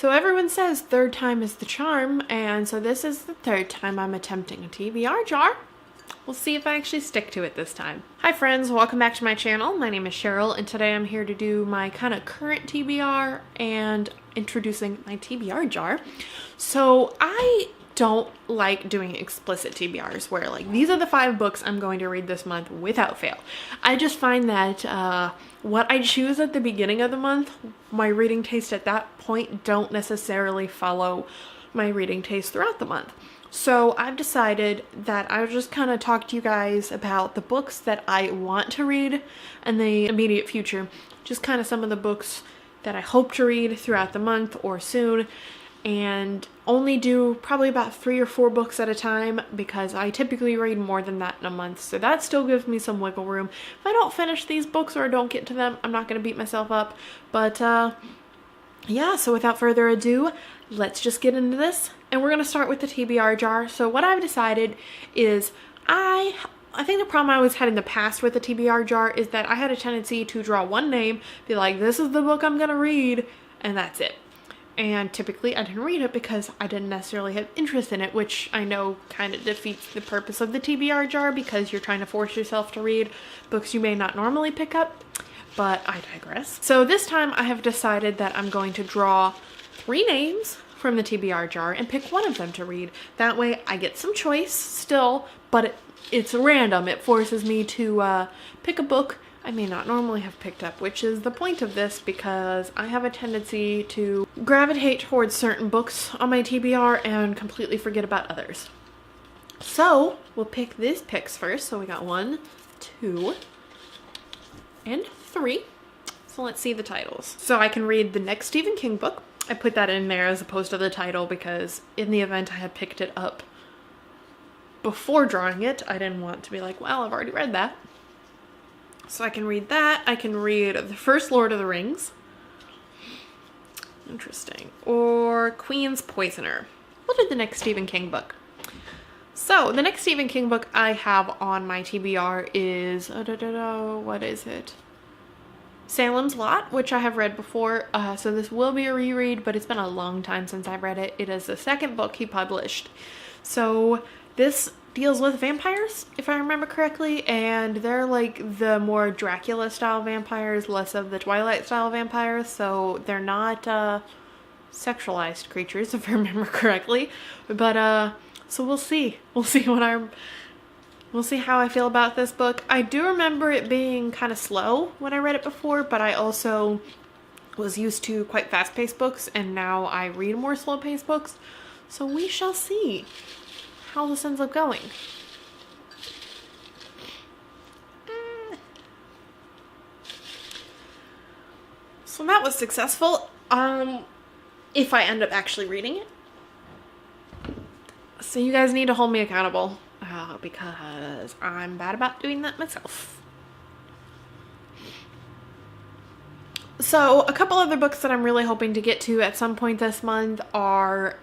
So everyone says third time is the charm, and so this is the third time I'm attempting a TBR jar. We'll see if I actually stick to it this time. Hi friends, welcome back to my channel. My name is Cheryl, and today I'm here to do my kind of current TBR and introducing my TBR jar. So I don't like doing explicit TBRs where like these are the 5 books I'm going to read this month without fail. I just find that what I choose at the beginning of the month, my reading taste at that point don't necessarily follow my reading taste throughout the month. So I've decided that I'll just kind of talk to you guys about the books that I want to read in the immediate future. Just kind of some of the books that I hope to read throughout the month or soon, and only do probably about 3 or 4 books at a time because I typically read more than that in a month. So that still gives me some wiggle room. If I don't finish these books or I don't get to them, I'm not going to beat myself up. But yeah, so without further ado, let's just get into this. And we're going to start with the TBR jar. So what I've decided is I think the problem I always had in the past with the TBR jar is that I had a tendency to draw one name, be like, this is the book I'm going to read, and that's it. And typically I didn't read it because I didn't necessarily have interest in it, which I know kind of defeats the purpose of the TBR jar because you're trying to force yourself to read books you may not normally pick up, but I digress. So this time I have decided that I'm going to draw 3 names from the TBR jar and pick one of them to read. That way I get some choice still, but it's random. It forces me to pick a book I may not normally have picked up, which is the point of this because I have a tendency to gravitate towards certain books on my TBR and completely forget about others. So we'll pick these picks first. So we got 1, 2, and 3. So let's see the titles. So I can read the next Stephen King book. I put that in there as opposed to the title because in the event I had picked it up before drawing it, I didn't want to be like, well, I've already read that. So I can read that. I can read the first Lord of the Rings. Interesting. Or Queen's Poisoner. We'll do the next Stephen King book. So the next Stephen King book I have on my TBR is, what is it? Salem's Lot, which I have read before. So this will be a reread, but it's been a long time since I've read it. It is the second book he published. So this deals with vampires, if I remember correctly, and they're like the more Dracula style vampires, less of the Twilight style vampires, so they're not sexualized creatures, if I remember correctly. But so we'll see how I feel about this book. I do remember it being kind of slow when I read it before, but I also was used to quite fast-paced books, and now I read more slow-paced books, so we shall see how this ends up going. So that was successful. If I end up actually reading it. So you guys need to hold me accountable because I'm bad about doing that myself. So a couple other books that I'm really hoping to get to at some point this month are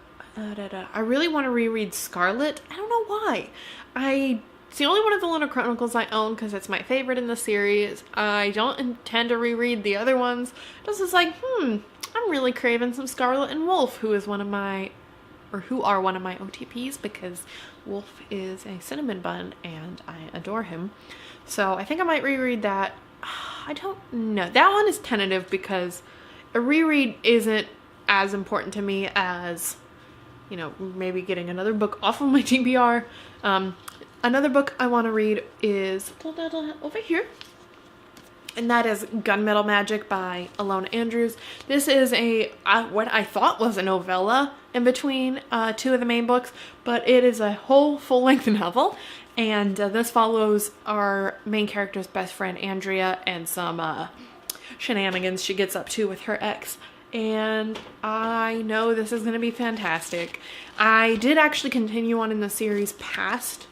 I really want to reread Scarlet. I don't know why. It's the only one of the Lunar Chronicles I own because it's my favorite in the series. I don't intend to reread the other ones. This is like, I'm really craving some Scarlet and Wolf, who are one of my OTPs because Wolf is a cinnamon bun and I adore him. So I think I might reread that. I don't know. That one is tentative because a reread isn't as important to me as, you know, maybe getting another book off of my TBR. Another book I want to read is over here, and that is Gunmetal Magic by Alona Andrews. This is what I thought was a novella in between 2 of the main books, but it is a whole full-length novel, and this follows our main character's best friend Andrea and some shenanigans she gets up to with her ex. And I know this is going to be fantastic. I did actually continue on in the series past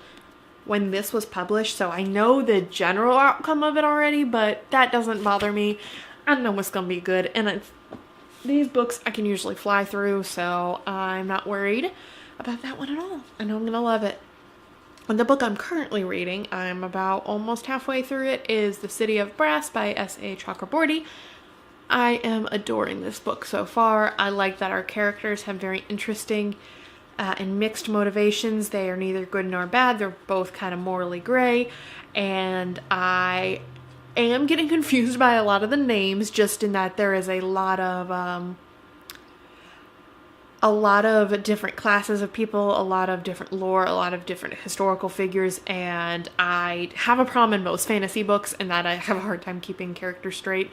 when this was published, so I know the general outcome of it already, but that doesn't bother me. I know it's going to be good, and these books I can usually fly through, so I'm not worried about that one at all. I know I'm going to love it. And the book I'm currently reading, I'm about almost halfway through it, is The City of Brass by S.A. Chakraborty. I am adoring this book so far. I like that our characters have very interesting and mixed motivations. They are neither good nor bad. They're both kind of morally gray. And I am getting confused by a lot of the names, just in that there is a lot of different classes of people, a lot of different lore, a lot of different historical figures, and I have a problem in most fantasy books in that I have a hard time keeping characters straight.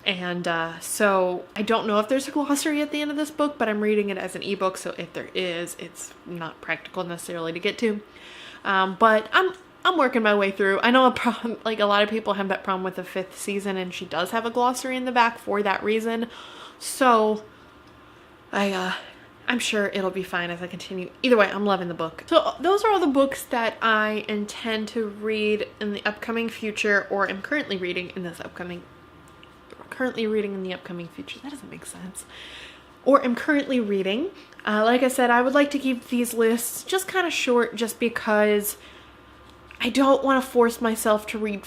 And so I don't know if there's a glossary at the end of this book, but I'm reading it as an ebook, so if there is, it's not practical necessarily to get to. But I'm working my way through. I know like a lot of people have that problem with the 5th season, and she does have a glossary in the back for that reason. So I'm sure it'll be fine as I continue. Either way, I'm loving the book. So those are all the books that I intend to read in the upcoming future, or am currently reading in this upcoming future. That doesn't make sense. Or am currently reading. Like I said, I would like to keep these lists just kind of short, just because I don't want to force myself to read,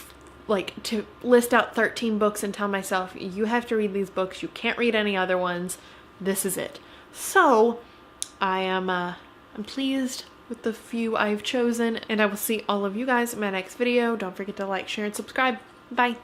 like, to list out 13 books and tell myself, you have to read these books, you can't read any other ones, this is it. So I'm pleased with the few I've chosen, and I will see all of you guys in my next video. Don't forget to like, share, and subscribe. Bye.